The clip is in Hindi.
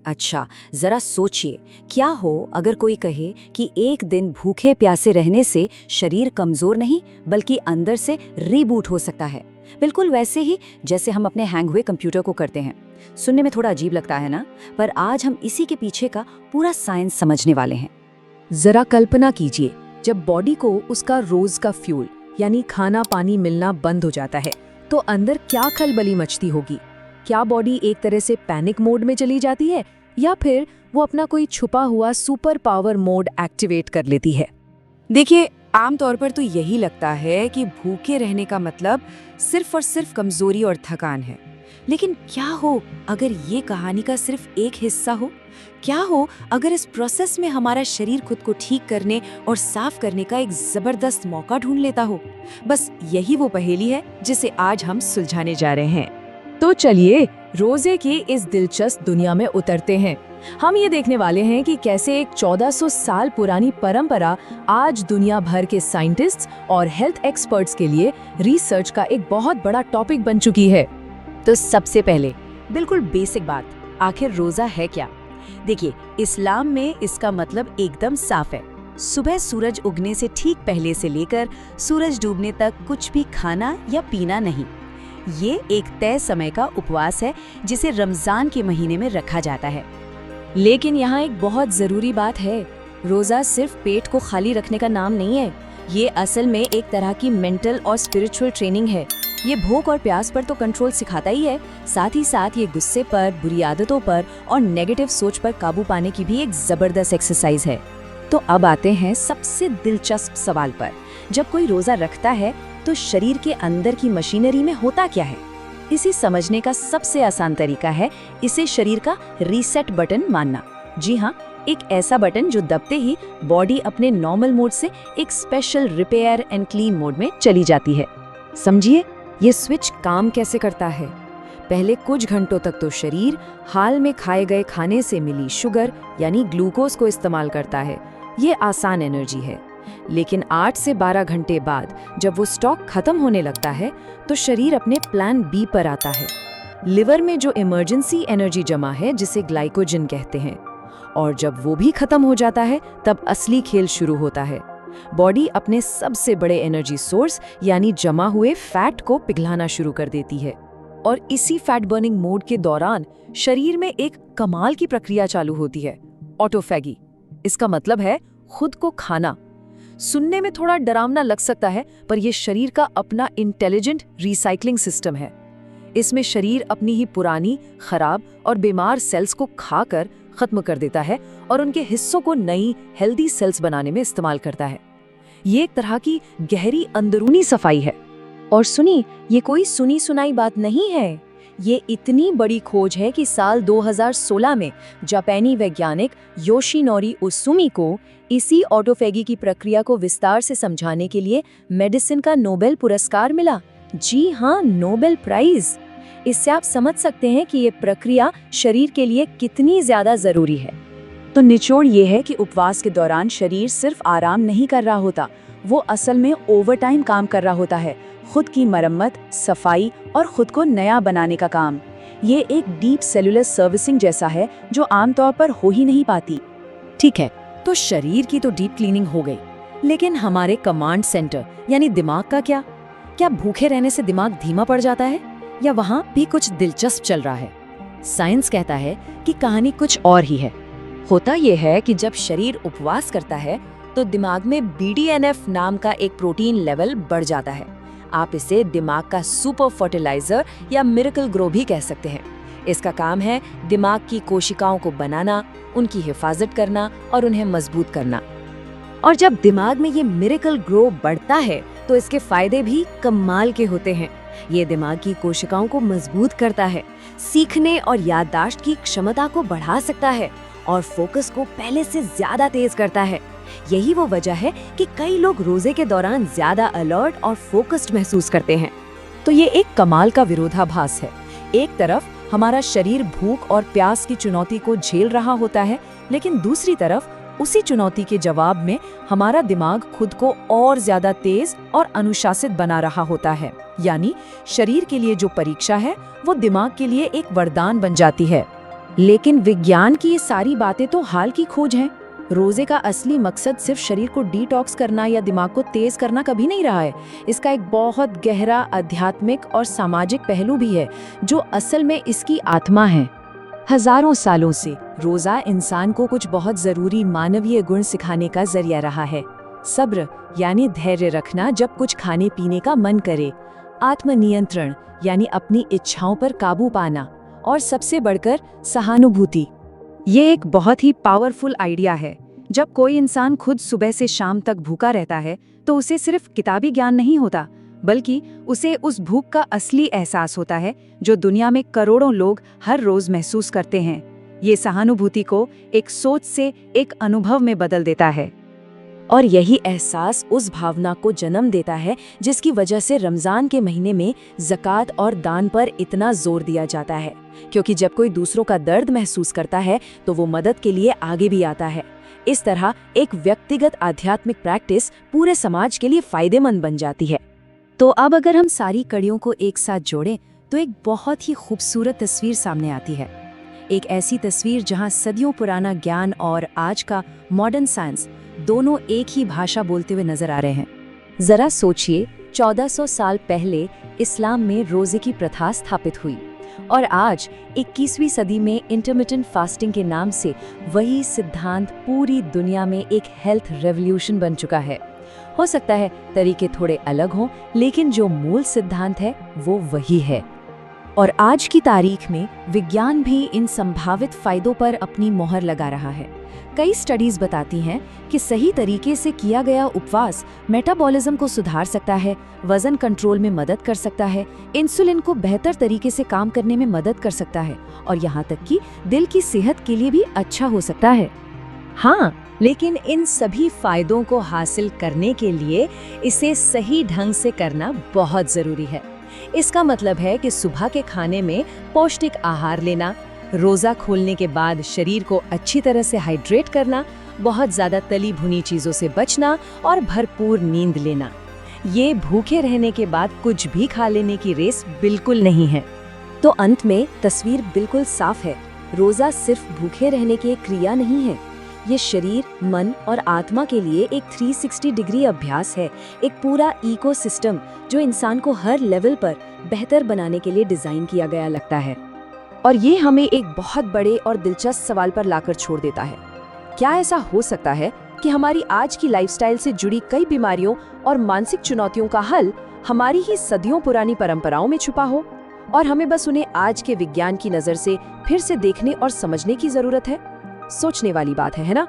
अच्छा, जरा सोचिए, क्या हो अगर कोई कहे कि एक दिन भूखे प्यासे रहने से शरीर कमजोर नहीं बल्कि अंदर से रीबूट हो सकता है। बिल्कुल वैसे ही जैसे हम अपने हैंग हुए कंप्यूटर को करते हैं। सुनने में थोड़ा अजीब लगता है ना, पर आज हम इसी के पीछे का पूरा साइंस समझने वाले हैं। जरा कल्पना कीजिए, जब बॉडी को उसका रोज का फ्यूल यानी खाना पानी मिलना बंद हो जाता है तो अंदर क्या खलबली मचती होगी। क्या बॉडी एक तरह से पैनिक मोड में चली जाती है या फिर वो अपना कोई छुपा हुआ सुपर पावर मोड एक्टिवेट कर लेती है। देखिए, आमतौर पर तो यही लगता है कि भूखे रहने का मतलब सिर्फ और सिर्फ कमजोरी और थकान है। लेकिन क्या हो अगर ये कहानी का सिर्फ एक हिस्सा हो? क्या हो अगर इस प्रोसेस में हमारा शरीर खुद को ठीक करने और साफ करने का एक जबरदस्त मौका ढूंढ लेता हो? बस यही वो पहेली है जिसे आज हम सुलझाने जा रहे हैं। तो चलिए रोजे की इस दिलचस्प दुनिया में उतरते हैं। हम ये देखने वाले हैं कि कैसे एक 1400 साल पुरानी परंपरा आज दुनिया भर के साइंटिस्ट्स और हेल्थ एक्सपर्ट्स के लिए रिसर्च का एक बहुत बड़ा टॉपिक बन चुकी है। तो सबसे पहले बिल्कुल बेसिक बात, आखिर रोजा है क्या? देखिए, इस्लाम में इसका मतलब एकदम साफ है। सुबह सूरज उगने से ठीक पहले से लेकर सूरज डूबने तक कुछ भी खाना या पीना नहीं। ये एक तय समय का उपवास है जिसे रमजान के महीने में रखा जाता है। लेकिन यहाँ एक बहुत जरूरी बात है, रोजा सिर्फ पेट को खाली रखने का नाम नहीं है। ये असल में एक तरह की मेंटल और स्पिरिचुअल ट्रेनिंग है। ये भूख और प्यास पर तो कंट्रोल सिखाता ही है, साथ ही साथ ये गुस्से पर, बुरी आदतों पर और नेगेटिव सोच पर काबू पाने की भी एक जबरदस्त एक्सरसाइज है। तो अब आते हैं सबसे दिलचस्प सवाल पर। जब कोई रोजा रखता है तो शरीर के अंदर की मशीनरी में होता क्या है? इसे समझने का सबसे आसान तरीका है इसे शरीर का रीसेट बटन मानना। जी हाँ, एक ऐसा बटन जो दबते ही बॉडी अपने नॉर्मल मोड से एक special repair and clean mode में चली जाती है। समझिए ये स्विच काम कैसे करता है। पहले कुछ घंटों तक तो शरीर हाल में खाए गए खाने से मिली शुगर यानी ग्लूकोज को इस्तेमाल करता है। ये आसान एनर्जी है। लेकिन 8 से 12 घंटे बाद जब वो स्टॉक खत्म होने लगता है तो शरीर अपने प्लान बी पर आता है। लिवर में जो इमरजेंसी एनर्जी जमा है जिसे ग्लाइकोजन कहते हैं, और जब वो भी खत्म हो जाता है तब असली खेल शुरू होता है। बॉडी अपने सबसे बड़े एनर्जी सोर्स यानी जमा हुए फैट को पिघलाना शुरू कर देती है। और इसी फैट बर्निंग मोड के दौरान शरीर में एक कमाल की प्रक्रिया चालू होती है, ऑटोफैगी। इसका मतलब है खुद को खाना। सुनने में थोड़ा डरावना लग सकता है, पर यह शरीर का अपना इंटेलिजेंट रिसाइकलिंग सिस्टम है। इसमें शरीर अपनी ही पुरानी, खराब और बीमार सेल्स को खाकर खत्म कर देता है और उनके हिस्सों को नई हेल्दी सेल्स बनाने में इस्तेमाल करता है। ये एक तरह की गहरी अंदरूनी सफाई है। और सुनी, ये कोई सुनी सुनाई बात नहीं है। ये इतनी बड़ी खोज है कि साल 2016 में जापानी वैज्ञानिक योशिनोरी उसुमी को इसी ऑटोफैगी की प्रक्रिया को विस्तार से समझाने के लिए मेडिसिन का नोबेल पुरस्कार मिला। जी हाँ, नोबेल प्राइज। इससे आप समझ सकते हैं कि ये प्रक्रिया शरीर के लिए कितनी ज्यादा जरूरी है। तो निचोड़ ये है कि उपवास के दौरान शरीर सिर्फ आराम नहीं कर रहा होता, वो असल में ओवरटाइम काम कर रहा होता है। खुद की मरम्मत, सफाई और खुद को नया बनाने का काम। ये एक डीप सेलुलर सर्विसिंग जैसा है जो आमतौर पर हो ही नहीं पाती। ठीक है, तो शरीर की तो डीप क्लीनिंग हो गई, लेकिन हमारे कमांड सेंटर यानी दिमाग का क्या? क्या भूखे रहने से दिमाग धीमा पड़ जाता है या वहाँ भी कुछ दिलचस्प चल रहा है? साइंस कहता है कि कहानी कुछ और ही है। होता यह है कि जब शरीर उपवास करता है तो दिमाग में BDNF नाम का एक प्रोटीन लेवल बढ़ जाता है। आप इसे दिमाग का सुपर फर्टिलाइजर या मिरेकल ग्रो भी कह सकते हैं। इसका काम है दिमाग की कोशिकाओं को बनाना, उनकी हिफाजत करना और उन्हें मजबूत करना। और जब दिमाग में ये मिरेकल ग्रो बढ़ता है तो इसके फायदे भी कमाल के होते हैं। ये दिमाग की कोशिकाओं को मजबूत करता है, सीखने और याददाश्त की क्षमता को बढ़ा सकता है और फोकस को पहले से ज्यादा तेज करता है। यही वो वजह है कि कई लोग रोजे के दौरान ज्यादा अलर्ट और फोकस्ड महसूस करते हैं। तो ये एक कमाल का विरोधाभास है। एक तरफ हमारा शरीर भूख और प्यास की चुनौती को झेल रहा होता है, लेकिन दूसरी तरफ उसी चुनौती के जवाब में हमारा दिमाग खुद को और ज्यादा तेज और अनुशासित बना रहा होता है। यानी शरीर के लिए जो परीक्षा है वो दिमाग के लिए एक वरदान बन जाती है। लेकिन विज्ञान की ये सारी बातें तो हाल की खोज हैं। रोजे का असली मकसद सिर्फ शरीर को डिटॉक्स करना या दिमाग को तेज करना कभी नहीं रहा है। इसका एक बहुत गहरा आध्यात्मिक और सामाजिक पहलू भी है, जो असल में इसकी आत्मा है। हजारों सालों से रोजा इंसान को कुछ बहुत जरूरी मानवीय गुण सिखाने का जरिया रहा है। सब्र यानी धैर्य रखना जब कुछ खाने पीने का मन करे, आत्मनियंत्रण यानी अपनी इच्छाओं पर काबू पाना, और सबसे बढ़कर सहानुभूति। ये एक बहुत ही पावरफुल आइडिया है। जब कोई इंसान खुद सुबह से शाम तक भूखा रहता है तो उसे सिर्फ किताबी ज्ञान नहीं होता, बल्कि उसे उस भूख का असली एहसास होता है जो दुनिया में करोड़ों लोग हर रोज महसूस करते हैं। ये सहानुभूति को एक सोच से एक अनुभव में बदल देता है, और यही एहसास उस भावना को जन्म देता है जिसकी वजह से रमजान के महीने में ज़कात और दान पर इतना जोर दिया जाता है। क्योंकि जब कोई दूसरों का दर्द महसूस करता है तो वो मदद के लिए आगे भी आता है। इस तरह एक व्यक्तिगत आध्यात्मिक प्रैक्टिस पूरे समाज के लिए फायदेमंद बन जाती है। तो अब अगर हम सारी कड़ियों को एक साथ जोड़ें तो एक बहुत ही खूबसूरत तस्वीर सामने आती है। एक ऐसी तस्वीर जहां सदियों पुराना ज्ञान और आज का मॉडर्न साइंस दोनों एक ही भाषा बोलते हुए नजर आ रहे हैं। जरा सोचिए, 1400 साल पहले इस्लाम में रोजे की प्रथा स्थापित हुई, और आज 21वीं सदी में इंटरमिटेंट फास्टिंग के नाम से वही सिद्धांत पूरी दुनिया में एक हेल्थ रेवोल्यूशन बन चुका है। हो सकता है तरीके थोड़े अलग हों, लेकिन जो मूल सिद्धांत है वो वही है। और आज की तारीख में विज्ञान भी इन संभावित फायदों पर अपनी मोहर लगा रहा है। कई स्टडीज बताती हैं कि सही तरीके से किया गया उपवास मेटाबॉलिज्म को सुधार सकता है, वजन कंट्रोल में मदद कर सकता है, इंसुलिन को बेहतर तरीके से काम करने में मदद कर सकता है, और यहाँ तक कि दिल की सेहत के लिए भी अच्छा हो सकता है। हाँ, लेकिन इन सभी फायदों को हासिल करने के लिए इसे सही ढंग से करना बहुत जरूरी है। इसका मतलब है कि सुबह के खाने में पौष्टिक आहार लेना, रोजा खोलने के बाद शरीर को अच्छी तरह से हाइड्रेट करना, बहुत ज्यादा तली भुनी चीजों से बचना और भरपूर नींद लेना। ये भूखे रहने के बाद कुछ भी खा लेने की रेस बिल्कुल नहीं है। तो अंत में तस्वीर बिल्कुल साफ है। रोजा सिर्फ भूखे रहने की एक क्रिया नहीं है, ये शरीर, मन और आत्मा के लिए एक 360 डिग्री अभ्यास है, एक पूरा इकोसिस्टम जो इंसान को हर लेवल पर बेहतर बनाने के लिए डिजाइन किया गया लगता है। और ये हमें एक बहुत बड़े और दिलचस्प सवाल पर लाकर छोड़ देता है। क्या ऐसा हो सकता है कि हमारी आज की लाइफस्टाइल से जुड़ी कई बीमारियों और मानसिक चुनौतियों का हल हमारी ही सदियों पुरानी परंपराओं में छुपा हो, और हमें बस उन्हें आज के विज्ञान की नजर से फिर से देखने और समझने की जरूरत है? सोचने वाली बात है ना?